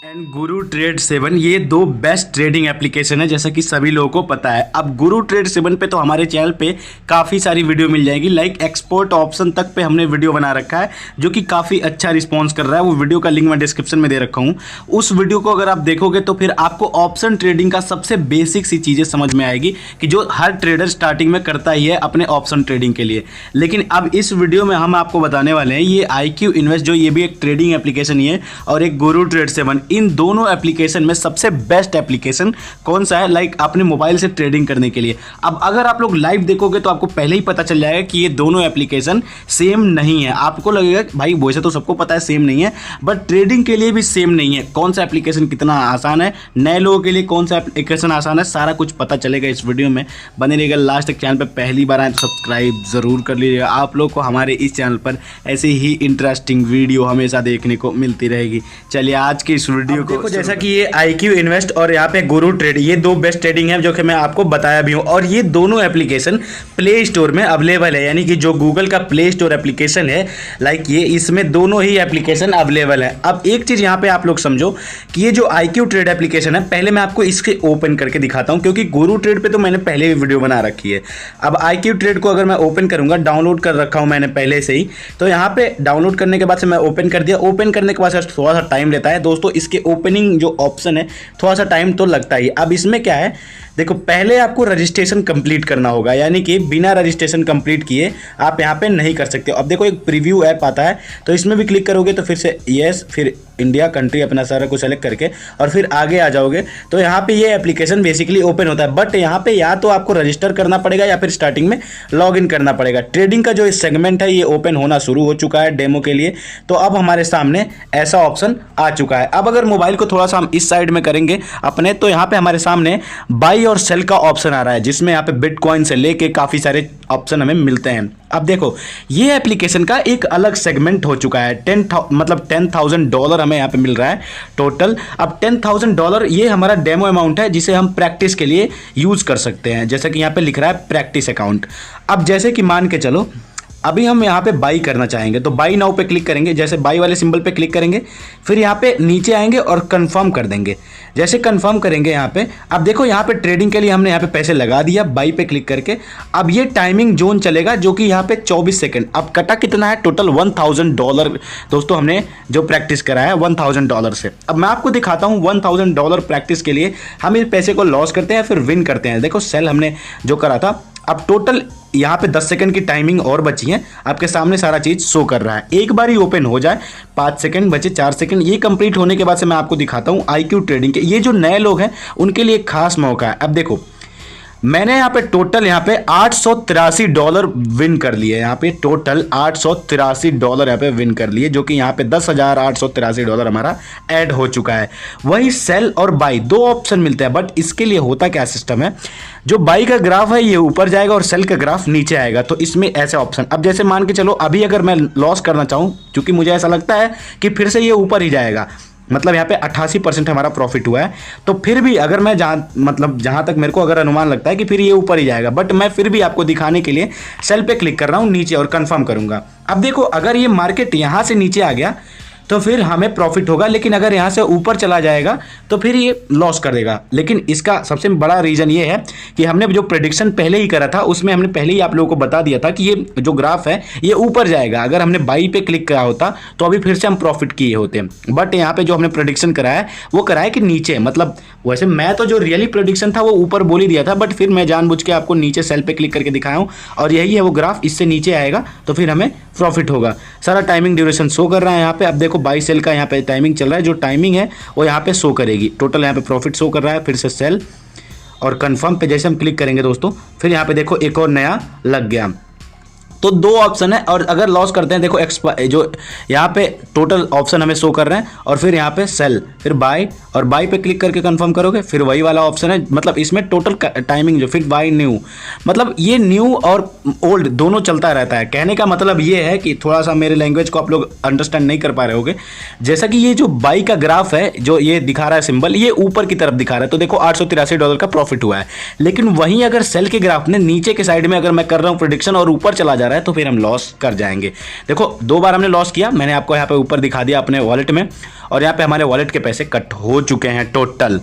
And Guru trade 7 ये दो best trading application है जैसा कि सभी लोगों को पता है। अब गुरु ट्रेड 7 पे तो हमारे चैनल पे काफ़ी सारी वीडियो मिल जाएगी, लाइक एक्सपोर्ट ऑप्शन तक पे हमने वीडियो बना रखा है जो कि काफ़ी अच्छा रिस्पॉन्स कर रहा है। वो वीडियो का लिंक मैं डिस्क्रिप्शन में दे रखा हूँ। उस वीडियो को अगर आप देखोगे तो फिर आपको ऑप्शन ट्रेडिंग का सबसे बेसिक सी चीज़ें समझ में आएगी कि जो हर ट्रेडर स्टार्टिंग में करता ही है अपने ऑप्शन ट्रेडिंग के लिए। लेकिन अब इस वीडियो में हम आपको बताने वाले हैं ये IQ इन्वेस्ट, जो ये भी एक ट्रेडिंग एप्लीकेशन ही है, और एक गुरु ट्रेड 7, इन दोनों एप्लीकेशन में सबसे बेस्ट एप्लीकेशन कौन सा है, लाइक अपने मोबाइल से ट्रेडिंग करने के लिए। अब अगर आप लोग लाइव देखोगे तो आपको पहले ही पता चल जाएगा कि ये दोनों एप्लीकेशन सेम नहीं है। आपको लगेगा भाई वैसे तो सबको पता है सेम नहीं है, बट ट्रेडिंग के लिए भी सेम नहीं है। कौन सा एप्लीकेशन कितना आसान है, नए लोगों के लिए कौन सा एप्लीकेशन आसान है, सारा कुछ पता चलेगा इस वीडियो में। बने रहिएगा लास्ट तक। चैनल पर पहली बार आए तो सब्सक्राइब जरूर कर लीजिएगा। आप लोग को हमारे इस चैनल पर ऐसे ही इंटरेस्टिंग वीडियो हमेशा देखने को मिलती रहेगी। चलिए आज की इस वीडियो को देखो। जैसा कि ये IQ इन्वेस्ट और यहाँ पे गुरु ट्रेड, ये दो बेस्ट ट्रेडिंग है जो कि मैं आपको बताया भी हूँ, और ये दोनों एप्लीकेशन प्ले स्टोर में अवेलेबल है। यानी कि जो गूगल का प्ले स्टोर एप्लीकेशन है, लाइक ये, इसमें दोनों ही एप्लीकेशन अवेलेबल है। अब एक चीज़ यहाँ पे आप लोग समझो कि ये जो IQ ट्रेड एप्लीकेशन है, पहले मैं आपको इसके ओपन करके दिखाता हूँ, क्योंकि गुरु ट्रेड पे तो मैंने पहले भी वीडियो बना रखी है। अब IQ ट्रेड को अगर मैं ओपन करूँगा, डाउनलोड कर रखा हूँ मैंने पहले से ही, तो यहाँ पे डाउनलोड करने के बाद से मैं ओपन कर दिया। ओपन करने के बाद थोड़ा सा टाइम लेता है दोस्तों, इसके ओपनिंग जो ऑप्शन है थोड़ा सा टाइम तो लगता ही। अब इसमें क्या है, देखो पहले आपको रजिस्ट्रेशन कंप्लीट करना होगा, यानी कि बिना रजिस्ट्रेशन कंप्लीट किए आप यहाँ पे नहीं कर सकते। अब देखो एक प्रीव्यू ऐप आता है, तो इसमें भी क्लिक करोगे तो फिर से यस, फिर इंडिया कंट्री अपना सारा कुछ सेलेक्ट करके और फिर आगे आ जाओगे तो यहाँ पे ये एप्लीकेशन बेसिकली ओपन होता है। बट यहाँ पे या तो आपको रजिस्टर करना पड़ेगा या फिर स्टार्टिंग में लॉग इन करना पड़ेगा। ट्रेडिंग का जो सेगमेंट है ये ओपन होना शुरू हो चुका है डेमो के लिए। तो अब हमारे सामने ऐसा ऑप्शन आ चुका है। अब अगर मोबाइल को थोड़ा सा हम इस साइड में करेंगे अपने, तो यहाँ पे हमारे सामने बाई और सेल का ऑप्शन आ रहा है, जिसमें यहाँ पे बिटकॉइन से लेके काफ़ी सारे ऑप्शन हमें मिलते हैं। अब देखो ये एप्लीकेशन का एक अलग सेगमेंट हो चुका है। $10,000 हमें यहाँ पे मिल रहा है टोटल। अब $10,000 ये हमारा डेमो अमाउंट है, जिसे हम प्रैक्टिस के लिए यूज़ कर सकते हैं, जैसा कि यहाँ पे लिख रहा है प्रैक्टिस अकाउंट। अब जैसे कि मान के चलो अभी हम यहाँ पे बाई करना चाहेंगे, तो बाई नाउ पे क्लिक करेंगे। जैसे बाई वाले सिंबल पे क्लिक करेंगे, फिर यहाँ पे नीचे आएंगे और कंफर्म कर देंगे। जैसे कंफर्म करेंगे यहाँ पे, अब देखो यहाँ पे ट्रेडिंग के लिए हमने यहाँ पे पैसे लगा दिया बाई पे क्लिक करके। अब ये टाइमिंग जोन चलेगा जो कि यहाँ पे 24 सेकंड। अब कटा कितना है टोटल $1,000 दोस्तों, हमने जो प्रैक्टिस करा है $1,000 से। अब मैं आपको दिखाता हूँ $1,000 प्रैक्टिस के लिए हम इस पैसे को लॉस करते हैं फिर विन करते हैं। देखो सेल हमने जो करा था, अब टोटल यहाँ पे 10 सेकंड की टाइमिंग और बची है। आपके सामने सारा चीज़ शो कर रहा है। एक बार ही ओपन हो जाए, 5 सेकंड बचे, 4 सेकंड, ये कंप्लीट होने के बाद से मैं आपको दिखाता हूँ IQ ट्रेडिंग के। ये जो नए लोग हैं उनके लिए एक खास मौका है। अब देखो मैंने यहाँ पे टोटल यहाँ पे $883 विन कर लिए। यहाँ पे टोटल $883 यहाँ पे विन कर लिए, जो कि यहाँ पे $10,883 हमारा ऐड हो चुका है। वही सेल और बाई दो ऑप्शन मिलते हैं, बट इसके लिए होता क्या सिस्टम है, जो बाई का ग्राफ है ये ऊपर जाएगा और सेल का ग्राफ नीचे आएगा। तो इसमें ऐसे ऑप्शन, अब जैसे मान के चलो अभी अगर मैं लॉस करना चाहूँ, क्योंकि मुझे ऐसा लगता है कि फिर से ये ऊपर ही जाएगा, मतलब यहाँ पे 88% हमारा प्रॉफिट हुआ है, तो फिर भी अगर मैं जहाँ तक मेरे को अगर अनुमान लगता है कि फिर ये ऊपर ही जाएगा, बट मैं फिर भी आपको दिखाने के लिए सेल पे क्लिक कर रहा हूँ नीचे और कंफर्म करूँगा। अब देखो अगर ये मार्केट यहाँ से नीचे आ गया तो फिर हमें प्रॉफिट होगा, लेकिन अगर यहाँ से ऊपर चला जाएगा तो फिर ये लॉस कर देगा। लेकिन इसका सबसे बड़ा रीज़न ये है कि हमने जो प्रेडिक्शन पहले ही करा था उसमें हमने पहले ही आप लोगों को बता दिया था कि ये जो ग्राफ है ये ऊपर जाएगा। अगर हमने बाई पे क्लिक करा होता तो अभी फिर से हम प्रॉफिट किए होते, बट यहाँ पे जो हमने प्रेडिक्शन कराया है वो कराया कि नीचे, मतलब वैसे मैं तो जो रियली प्रेडिक्शन था वो ऊपर बोल ही दिया था, बट फिर मैं जानबूझ के आपको नीचे सेल पे क्लिक करके दिखाया हूँ, और यही है वो ग्राफ, इससे नीचे आएगा तो फिर हमें प्रॉफिट होगा। सारा टाइमिंग ड्यूरेशन शो कर रहा है यहाँ पे। अब देखो बाई सेल का यहाँ पे टाइमिंग चल रहा है, जो टाइमिंग है वो यहाँ पे शो करेगी। टोटल यहाँ पे प्रॉफिट शो कर रहा है। फिर से सेल और कंफर्म पे जैसे हम क्लिक करेंगे दोस्तों, फिर यहाँ पे देखो एक और नया लग गया। तो दो ऑप्शन है, और अगर लॉस करते हैं देखो जो यहाँ पे टोटल ऑप्शन हमें शो कर रहे हैं, और फिर यहाँ पे सेल, फिर बाय, और बाय पे क्लिक करके कंफर्म करोगे, फिर वही वाला ऑप्शन है। मतलब इसमें टोटल टाइमिंग जो, फिर बाय न्यू, मतलब ये न्यू और ओल्ड दोनों चलता रहता है। कहने का मतलब ये है कि थोड़ा सा मेरे लैंग्वेज को आप लोग अंडरस्टैंड नहीं कर पा रहे होगे। जैसा कि ये जो बाई का ग्राफ है जो ये दिखा रहा है सिंबल, ये ऊपर की तरफ दिखा रहा है, तो देखो $883 का प्रॉफिट हुआ है। लेकिन वहीं अगर सेल के ग्राफ ने नीचे के साइड में अगर मैं कर रहा हूँ प्रेडिक्शन और ऊपर चला जा रहा है, है तो फिर हम लॉस कर जाएंगे। देखो 2 बार हमने लॉस किया, मैंने आपको यहाँ पे ऊपर दिखा दिया अपने वॉलेट में, और यहाँ पे हमारे वॉलेट के पैसे कट हो चुके हैं टोटल।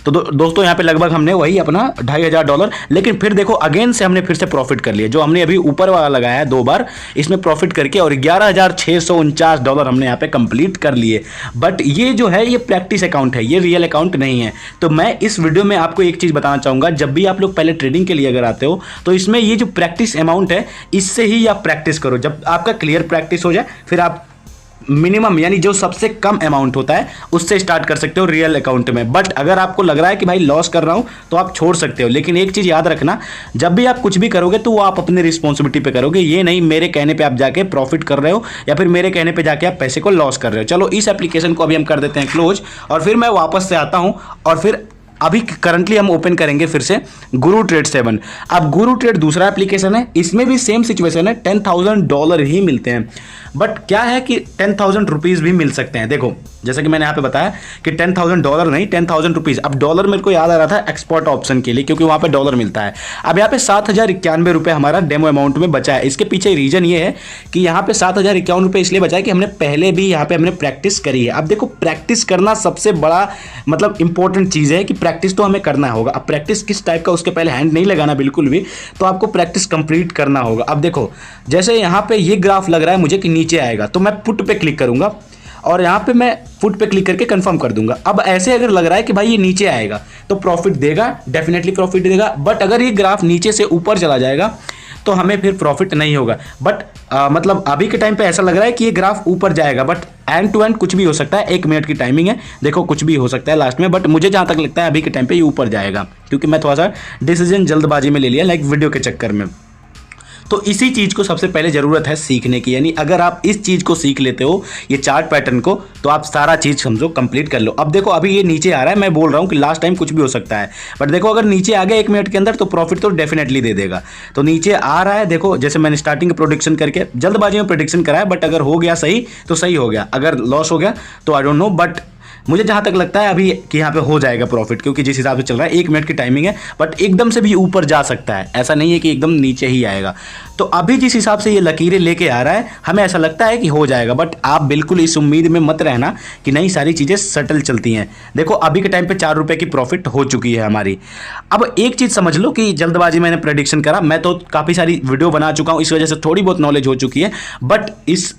तो दोस्तों यहाँ पे लगभग हमने वही अपना $2500, लेकिन फिर देखो अगेन से हमने फिर से प्रॉफिट कर लिया। जो हमने अभी ऊपर वाला लगाया है 2 बार, इसमें प्रॉफिट करके और $11,649 हमने यहाँ पे कंप्लीट कर लिए। बट ये जो है ये प्रैक्टिस अकाउंट है, ये रियल अकाउंट नहीं है। तो मैं इस वीडियो में आपको एक चीज़ बताना चाहूँगा, जब भी आप लोग पहले ट्रेडिंग के लिए अगर आते हो तो इसमें ये जो प्रैक्टिस अमाउंट है इससे ही आप प्रैक्टिस करो। जब आपका क्लियर प्रैक्टिस हो जाए फिर आप मिनिमम यानी जो सबसे कम अमाउंट होता है उससे स्टार्ट कर सकते हो रियल अकाउंट में। बट अगर आपको लग रहा है कि भाई लॉस कर रहा हूं तो आप छोड़ सकते हो, लेकिन एक चीज़ याद रखना, जब भी आप कुछ भी करोगे तो वो आप अपनी रिस्पॉन्सिबिलिटी पे करोगे। ये नहीं मेरे कहने पे आप जाके प्रॉफिट कर रहे हो या फिर मेरे कहने पे जाके आप पैसे को लॉस कर रहे हो। चलो इस एप्लीकेशन को अभी हम कर देते हैं क्लोज, और फिर मैं वापस से आता हूँ और फिर अभी करंटली हम ओपन करेंगे फिर से गुरु ट्रेड 7। अब गुरु ट्रेड दूसरा एप्लीकेशन है, इसमें भी सेम सिचुएशन है, $10,000 ही मिलते हैं। बट क्या है कि 10,000 रुपीज़ भी मिल सकते हैं। देखो जैसा कि मैंने यहाँ पे बताया कि $10,000 नहीं, 10,000 रुपीज़। अब डॉलर मेरे को याद आ रहा था एक्सपोर्ट ऑप्शन के लिए, क्योंकि वहाँ पे डॉलर मिलता है। अब यहाँ पे 7,091 रुपये हमारा डेमो अमाउंट में बचा है। इसके पीछे रीज़न ये है कि यहाँ पे 7,051 रुपये इसलिए बचा है कि हमने पहले भी यहाँ पे हमने प्रैक्टिस करी है। अब देखो प्रैक्टिस करना सबसे बड़ा मतलब इंपॉर्टेंट चीज़ है कि प्रैक्टिस तो हमें करना होगा। अब प्रैक्टिस किस टाइप का, उसके पहले हैंड नहीं लगाना बिल्कुल भी, तो आपको प्रैक्टिस कंप्लीट करना होगा। अब देखो जैसे यहाँ पे ये ग्राफ लग रहा है मुझे कि नीचे आएगा, तो मैं पुट पे क्लिक करूंगा और यहाँ पे मैं फुट पे क्लिक करके कंफर्म कर दूंगा। अब ऐसे अगर लग रहा है कि भाई ये नीचे आएगा तो प्रॉफिट देगा, डेफिनेटली प्रॉफिट देगा। बट अगर ये ग्राफ नीचे से ऊपर चला जाएगा तो हमें फिर प्रॉफिट नहीं होगा। बट मतलब अभी के टाइम पे ऐसा लग रहा है कि ये ग्राफ ऊपर जाएगा, बट एंड टू एंड कुछ भी हो सकता है। 1 मिनट की टाइमिंग है, देखो कुछ भी हो सकता है लास्ट में। बट मुझे जहाँ तक लगता है अभी के टाइम पे ये ऊपर जाएगा, क्योंकि मैं थोड़ा सा डिसीजन जल्दबाजी में ले लिया लाइक वीडियो के चक्कर में। तो इसी चीज़ को सबसे पहले ज़रूरत है सीखने की, यानी अगर आप इस चीज़ को सीख लेते हो ये चार्ट पैटर्न को, तो आप सारा चीज़ समझो कंप्लीट कर लो। अब देखो अभी ये नीचे आ रहा है, मैं बोल रहा हूँ कि लास्ट टाइम कुछ भी हो सकता है, बट देखो अगर नीचे आ गया 1 मिनट के अंदर तो प्रॉफिट तो डेफिनेटली दे देगा। तो नीचे आ रहा है, देखो जैसे मैंने स्टार्टिंग प्रोडिक्शन करके जल्दबाजी में प्रोडिक्शन कराया, बट अगर हो गया सही तो सही हो गया, अगर लॉस हो गया तो आई डोंट नो। बट मुझे जहाँ तक लगता है अभी कि यहाँ पे हो जाएगा प्रॉफिट, क्योंकि जिस हिसाब से चल रहा है 1 मिनट की टाइमिंग है। बट एकदम से भी ऊपर जा सकता है, ऐसा नहीं है कि एकदम नीचे ही आएगा। तो अभी जिस हिसाब से ये लकीरें लेके आ रहा है हमें ऐसा लगता है कि हो जाएगा। बट आप बिल्कुल इस उम्मीद में मत रहना कि नहीं सारी चीज़ें सटल चलती हैं। देखो अभी के टाइम पे 4 रुपये की प्रॉफिट हो चुकी है हमारी। अब एक चीज़ समझ लो कि जल्दबाजी मैंने प्रेडिक्शन करा, मैं तो काफ़ी सारी वीडियो बना चुका हूँ, इस वजह से थोड़ी बहुत नॉलेज हो चुकी है। बट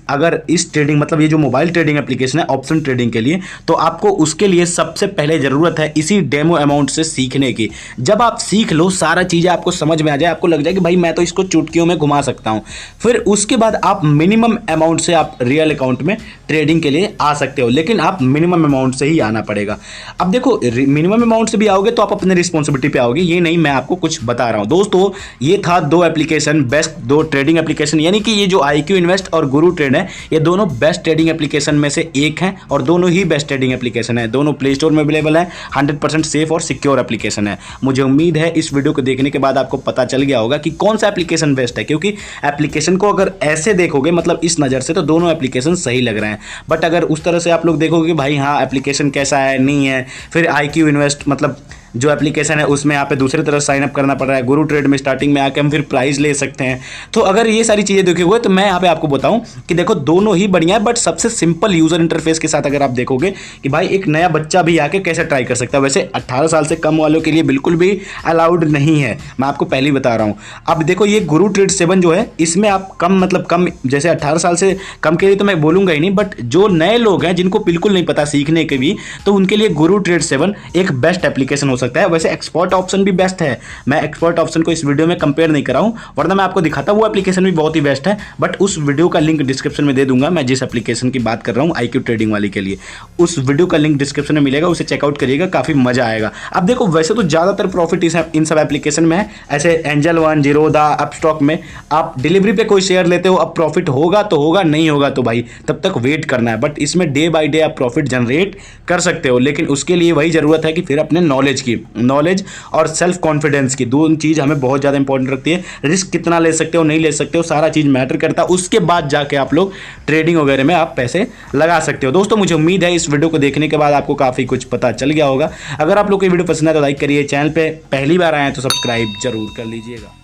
अगर इस ट्रेडिंग मतलब ये जो मोबाइल ट्रेडिंग एप्लीकेशन है ऑप्शन ट्रेडिंग के लिए, तो आपको उसके लिए सबसे पहले ज़रूरत है इसी डेमो अमाउंट से सीखने की। जब आप सीख लो, सारा चीज़ें आपको समझ में आ जाए, आपको लग जाए कि भाई मैं तो इसको चुटकियों में घुमा सकता हूँ, फिर उसके बाद आप मिनिमम अमाउंट से आप रियल अकाउंट में ट्रेडिंग के लिए आ सकते हो। लेकिन आप मिनिमम अमाउंट से ही आना पड़ेगा। अब देखो मिनिमम अमाउंट से भी आओगे तो आप अपने रिस्पॉन्सिबिलिटी पे आओगे, ये नहीं मैं आपको कुछ बता रहा हूँ। दोस्तों ये था 2 एप्लीकेशन, बेस्ट 2 ट्रेडिंग एप्लीकेशन, यानी कि ये जो IQ इन्वेस्ट और गुरु ट्रेड है ये दोनों बेस्ट ट्रेडिंग एप्लीकेशन में से एक हैं, और दोनों ही बेस्ट ट्रेडिंग एप्लीकेशन है। दोनों प्ले स्टोर में अवेलेबल है, 100% सेफ और सिक्योर एप्लीकेशन है। मुझे उम्मीद है इस वीडियो को देखने के बाद आपको पता चल गया होगा कि कौन सा एप्लीकेशन बेस्ट है, क्योंकि एप्लीकेशन को अगर ऐसे देखोगे मतलब इस नज़र से तो दोनों एप्लीकेशन सही लग रहे हैं। बट अगर उस तरह से आप लोग देखोगे कि भाई हाँ एप्लीकेशन कैसा है नहीं है, फिर IQ इन्वेस्ट मतलब जो एप्लीकेशन है उसमें यहाँ पे दूसरी तरह साइन अप करना पड़ रहा है, गुरु ट्रेड में स्टार्टिंग में आके हम फिर प्राइस ले सकते हैं। तो अगर ये सारी चीज़ें देखे हुए तो मैं यहाँ पे आपको बताऊं कि देखो दोनों ही बढ़िया है, बट सबसे सिंपल यूज़र इंटरफेस के साथ अगर आप देखोगे कि भाई एक नया बच्चा भी आके कैसे ट्राई कर सकता है। वैसे 18 साल से कम वालों के लिए बिल्कुल भी अलाउड नहीं है, मैं आपको पहले ही बता रहा हूँ। अब देखो ये गुरु ट्रेड 7 जो है इसमें आप कम मतलब कम जैसे 18 साल से कम के लिए तो मैं बोलूँगा ही नहीं, बट जो नए लोग हैं जिनको बिल्कुल नहीं पता सीखने के भी, तो उनके लिए गुरु ट्रेड 7 एक बेस्ट एप्लीकेशन हो सकता है। वैसे एक्सपोर्ट ऑप्शन भी बेस्ट है, मैं एक्सपोर्ट ऑप्शन को इस वीडियो में कंपेयर नहीं कर रहा हूं, वरना मैं आपको दिखाता वो एप्लीकेशन भी बहुत ही बेस्ट है। बट उस वीडियो का लिंक डिस्क्रिप्शन में दे दूंगा, मैं जिस एप्लीकेशन की बात कर रहा हूं IQ ट्रेडिंग वाली के लिए, उस वीडियो का लिंक डिस्क्रिप्शन में मिलेगा, उसे चेकआउट करिएगा, काफी मजा आएगा। अब देखो वैसे तो ज्यादातर प्रॉफिट इन सब एप्लीकेशन में है, ऐसे एंजल वन, जीरोधा, अपस्टॉक में आप डिलीवरी पे कोई शेयर लेते हो, अब प्रॉफिट होगा तो होगा, नहीं होगा तो भाई तब तक वेट करना है। बट इसमें डे बाय डे आप प्रॉफिट जनरेट कर सकते हो, लेकिन उसके लिए वही जरूरत है कि फिर अपने नॉलेज और सेल्फ कॉन्फिडेंस की दोनों चीज़ हमें बहुत ज़्यादा इंपॉर्टेंट रखती है। रिस्क कितना ले सकते हो नहीं ले सकते हो सारा चीज़ मैटर करता है, उसके बाद जाके आप लोग ट्रेडिंग वगैरह में आप पैसे लगा सकते हो। दोस्तों मुझे उम्मीद है इस वीडियो को देखने के बाद आपको काफ़ी कुछ पता चल गया होगा। अगर आप लोग को वीडियो पसंद है तो लाइक करिए, चैनल पे पहली बार आए हैं तो सब्सक्राइब जरूर कर लीजिएगा।